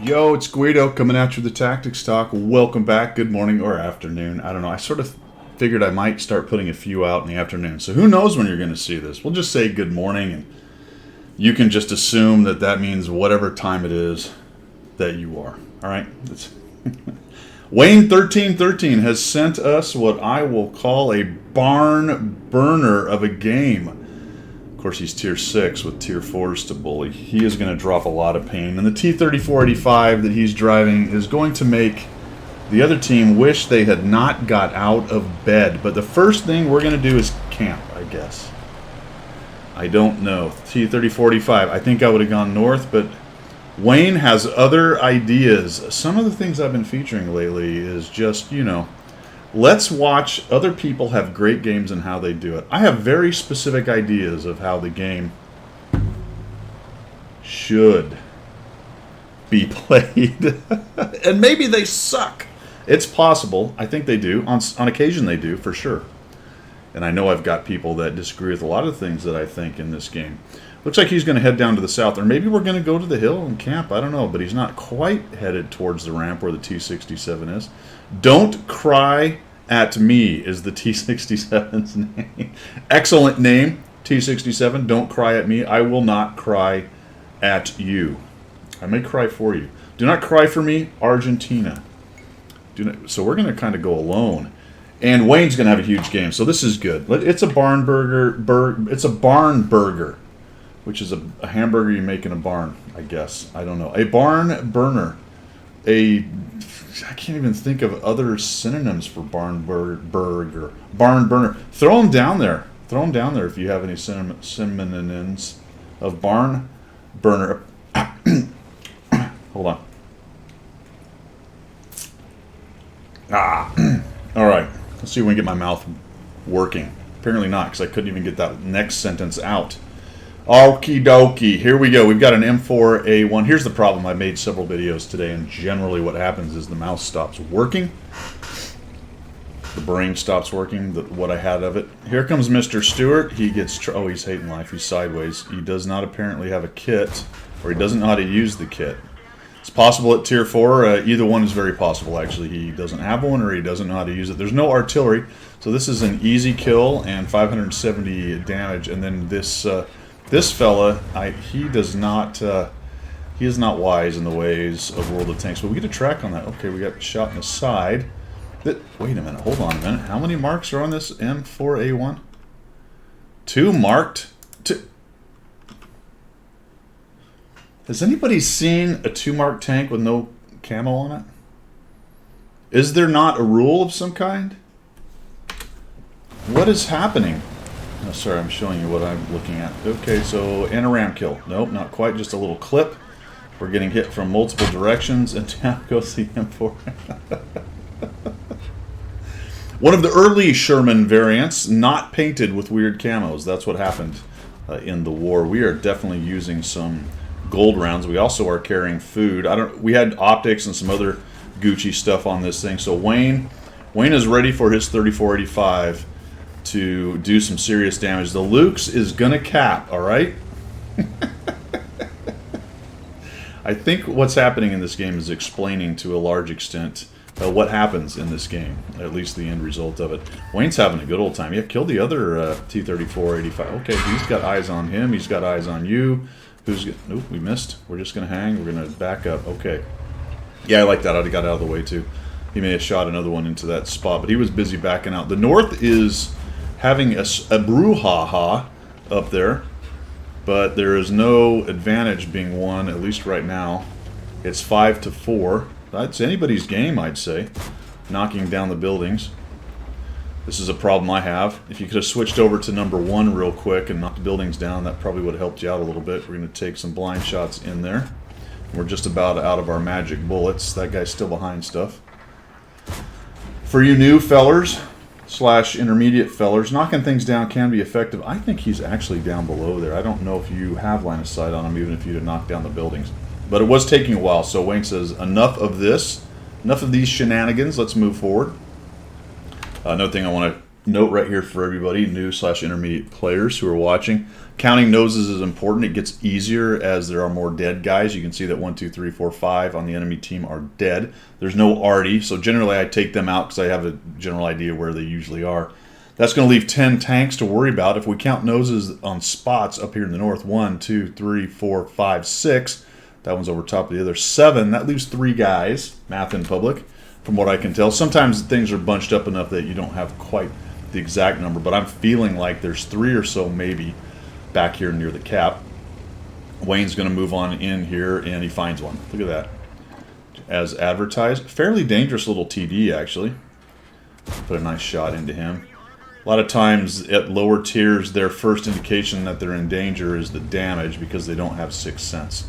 Yo, it's Guido coming at you with the Tactics Talk. Welcome back. Good morning or afternoon. I don't know. I sort of figured I might start putting a few out in the afternoon. So who knows when you're going to see this. We'll just say good morning, and you can just assume that that means whatever time it is that you are. All right? Wayne1313 has sent us what I will call a barn burner of a game. Of course, he's tier 6 with tier 4s to bully. He is going to drop a lot of pain. And the T-34-85 that he's driving is going to make the other team wish they had not got out of bed. But the first thing we're going to do is camp, I guess. I don't know. T-34-85, I think I would have gone north, but Wayne has other ideas. Some of the things I've been featuring lately is just, you know, let's watch other people have great games and how they do it. I have very specific ideas of how the game should be played. And maybe they suck. It's possible. I think they do. On occasion they do, for sure. And I know I've got people that disagree with a lot of things that I think in this game. Looks like he's going to head down to the south. Or maybe we're going to go to the hill and camp. I don't know. But he's not quite headed towards the ramp where the T-67 is. Don't cry at me is the T-67's name. Excellent name, T-67. Don't cry at me. I will not cry at you. I may cry for you. Do not cry for me, Argentina. So we're going to kind of go alone. And Wayne's going to have a huge game. So this is good. It's a barn burger. It's a barn burger, which is a hamburger you make in a barn, I guess. I don't know. A barn burner. I can't even think of other synonyms for barn burger. Barn burner. Throw them down there. Throw them down there if you have any synonyms of barn burner. Hold on. All right. Let's see if we can get my mouth working. Apparently not, because I couldn't even get that next sentence out. Okie dokie, here we go. We've got an M4A1. Here's the problem. I made several videos today, and generally what happens is the mouse stops working. The brain stops working, what I had of it. Here comes Mr. Stewart. He gets... oh, he's hating life. He's sideways. He does not apparently have a kit, or he doesn't know how to use the kit. It's possible at Tier 4. Either one is very possible, actually. He doesn't have one, or he doesn't know how to use it. There's no artillery, so this is an easy kill and 570 damage, and then this... this fella, he does not, he is not wise in the ways of World of Tanks. But we get a track on that. Okay, we got shot in the side. Wait a minute, hold on a minute. How many marks are on this M4A1? 2 marked. Has anybody seen a 2-marked tank with no camo on it? Is there not a rule of some kind? What is happening? Oh, sorry, I'm showing you what I'm looking at. Okay, so, and a ram kill. Nope, not quite, just a little clip. We're getting hit from multiple directions, and down goes the M4. One of the early Sherman variants, not painted with weird camos. That's what happened in the war. We are definitely using some gold rounds. We also are carrying food. We had optics and some other Gucci stuff on this thing. So Wayne is ready for his 34-85. To do some serious damage. The Luke's is gonna cap, alright? I think what's happening in this game is explaining to a large extent what happens in this game, at least the end result of it. Wayne's having a good old time. Yeah, killed the other T-34-85. Okay, he's got eyes on him, he's got eyes on you. Nope, we missed. We're just gonna hang, we're gonna back up. Okay. Yeah, I like that. I'd have got out of the way too. He may have shot another one into that spot, but he was busy backing out. The north is having a brouhaha up there, but there is no advantage being won, at least right now. It's 5-4. That's anybody's game, I'd say, knocking down the buildings. This is a problem I have. If you could have switched over to number 1 real quick and knocked the buildings down, that probably would have helped you out a little bit. We're going to take some blind shots in there. We're just about out of our magic bullets. That guy's still behind stuff. For you new fellers, / intermediate fellers, knocking things down can be effective. I think he's actually down below there. I don't know if you have line of sight on him, even if you'd have knocked down the buildings. But it was taking a while, so Wayne says, enough of this. Enough of these shenanigans. Let's move forward. Another thing I want to Note right here for everybody, new/intermediate players who are watching. Counting noses is important. It gets easier as there are more dead guys. You can see that 1, 2, 3, 4, 5 on the enemy team are dead. There's no arty, so generally I take them out because I have a general idea where they usually are. That's going to leave 10 tanks to worry about. If we count noses on spots up here in the north, 1, 2, 3, 4, 5, 6. That one's over top of the other. 7. That leaves 3 guys. Math in public, from what I can tell. Sometimes things are bunched up enough that you don't have quite the exact number, but I'm feeling like there's 3 or so maybe back here near the cap. Wayne's going to move on in here, and he finds one. Look at that. As advertised. Fairly dangerous little TD, actually. Put a nice shot into him. A lot of times at lower tiers, their first indication that they're in danger is the damage because they don't have sixth sense.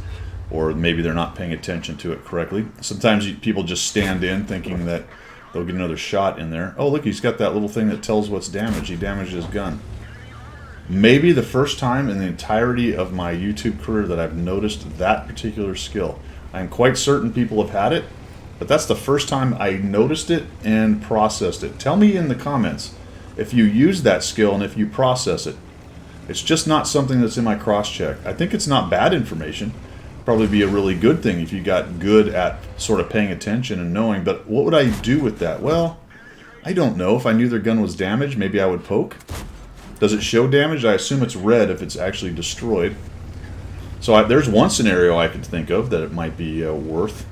Or maybe they're not paying attention to it correctly. Sometimes people just stand in thinking that they'll get another shot in there. Oh, look, he's got that little thing that tells what's damaged. He damaged his gun. Maybe the first time in the entirety of my YouTube career that I've noticed that particular skill. I'm quite certain people have had it, but that's the first time I noticed it and processed it. Tell me in the comments if you use that skill and if you process it. It's just not something that's in my cross-check. I think it's not bad information. Probably be a really good thing if you got good at sort of paying attention and knowing, but what would I do with that? Well, I don't know. If I knew their gun was damaged, maybe I would poke. Does it show damage? I assume it's red if it's actually destroyed. So there's one scenario I could think of that it might be worth.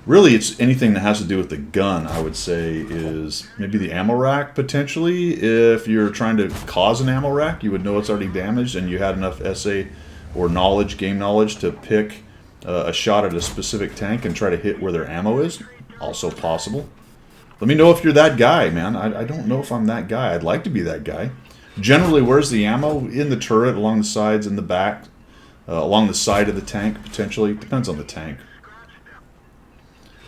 Really, it's anything that has to do with the gun, I would say, is maybe the ammo rack, potentially. If you're trying to cause an ammo rack, you would know it's already damaged, and you had enough essay or knowledge, game knowledge, to pick a shot at a specific tank and try to hit where their ammo is. Also possible. Let me know if you're that guy, man. I don't know if I'm that guy. I'd like to be that guy. Generally, where's the ammo? In the turret, along the sides, in the back, along the side of the tank, potentially. Depends on the tank.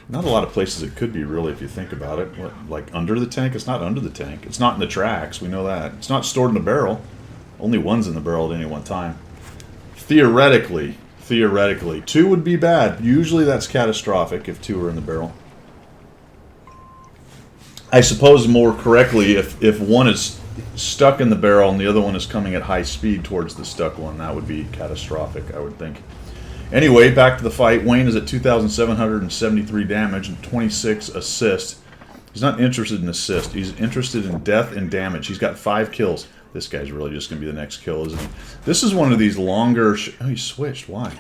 Not a lot of places it could be, really, if you think about it. What, like under the tank? It's not under the tank. It's not in the tracks. We know that. It's not stored in the barrel. Only one's in the barrel at any one time. Theoretically, 2 would be bad. Usually that's catastrophic if 2 are in the barrel. I suppose more correctly, if one is stuck in the barrel and the other one is coming at high speed towards the stuck one, that would be catastrophic, I would think. Anyway, back to the fight. Wayne is at 2,773 damage and 26 assists. He's not interested in assist. He's interested in death and damage. He's got 5 kills. This guy's really just going to be the next kill, isn't he? This is one of these longer... oh, he switched. Why?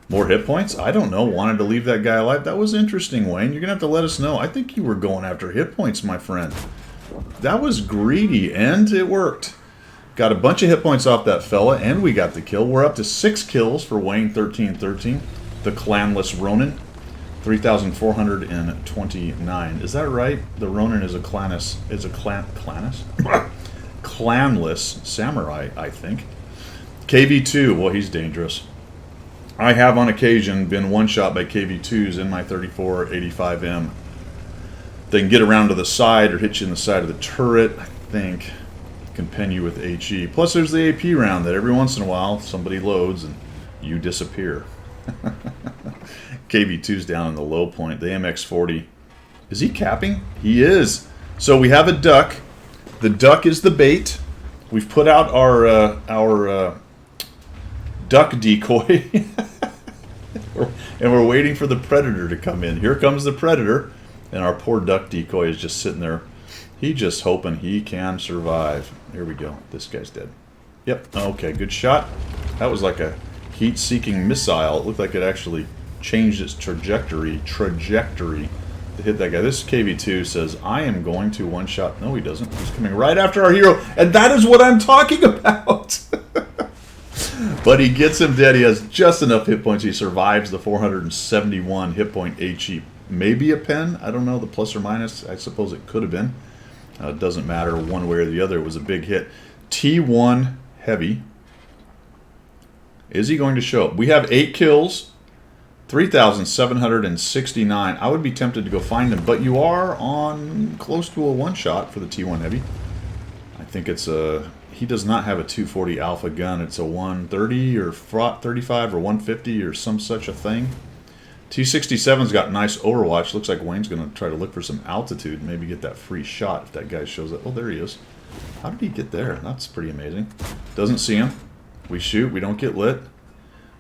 More hit points? I don't know. Wanted to leave that guy alive? That was interesting, Wayne. You're going to have to let us know. I think you were going after hit points, my friend. That was greedy, and it worked. Got a bunch of hit points off that fella, and we got the kill. We're up to 6 kills for Wayne 1313, the clanless Ronin. 3,429. Is that right? The Ronin is a clanless samurai, I think. KV2, well, he's dangerous. I have on occasion been one-shot by KV2s in my 34-85M. They can get around to the side or hit you in the side of the turret, I think. Can pen you with HE. Plus there's the AP round that every once in a while somebody loads and you disappear. KV2's down in the low point. The MX-40. Is he capping? He is. So we have a duck. The duck is the bait. We've put out our duck decoy. And we're waiting for the predator to come in. Here comes the predator. And our poor duck decoy is just sitting there. He's just hoping he can survive. Here we go. This guy's dead. Yep. Okay, good shot. That was like a heat-seeking missile. It looked like it actually changed its trajectory to hit that guy. This KV2 says, I am going to one-shot. No, he doesn't. He's coming right after our hero. And that is what I'm talking about. But he gets him dead. He has just enough hit points. He survives the 471 hit point HE. Maybe a pen. I don't know. The plus or minus. I suppose it could have been. It doesn't matter one way or the other. It was a big hit. T1 heavy. Is he going to show up? We have 8 kills. 3,769. I would be tempted to go find him, but you are on close to a one-shot for the T1 heavy. I think it's a... he does not have a 240 alpha gun. It's a 130 or 35 or 150 or some such a thing. T-67's got nice overwatch. Looks like Wayne's going to try to look for some altitude, maybe get that free shot if that guy shows up. Oh, there he is. How did he get there? That's pretty amazing. Doesn't see him. We shoot. We don't get lit.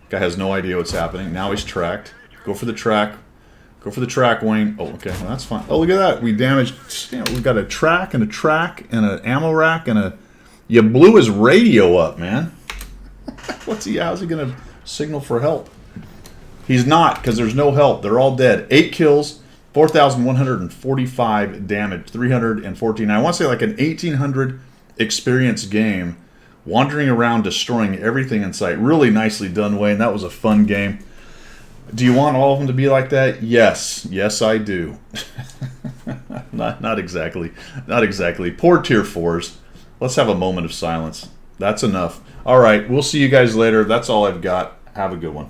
Guy has no idea what's happening. Now he's tracked. Go for the track. Go for the track, Wayne. Oh, okay. Well, that's fine. Oh, look at that. We damaged... You know, we've got a track and an ammo rack and a... You blew his radio up, man. How's he going to signal for help? He's not, because there's no help. They're all dead. 8 kills, 4,145 damage, 314. I want to say like an 1,800 experience game, wandering around, destroying everything in sight. Really nicely done, Wayne. That was a fun game. Do you want all of them to be like that? Yes. Yes, I do. Not exactly. Not exactly. Poor Tier 4s. Let's have a moment of silence. That's enough. All right. We'll see you guys later. That's all I've got. Have a good one.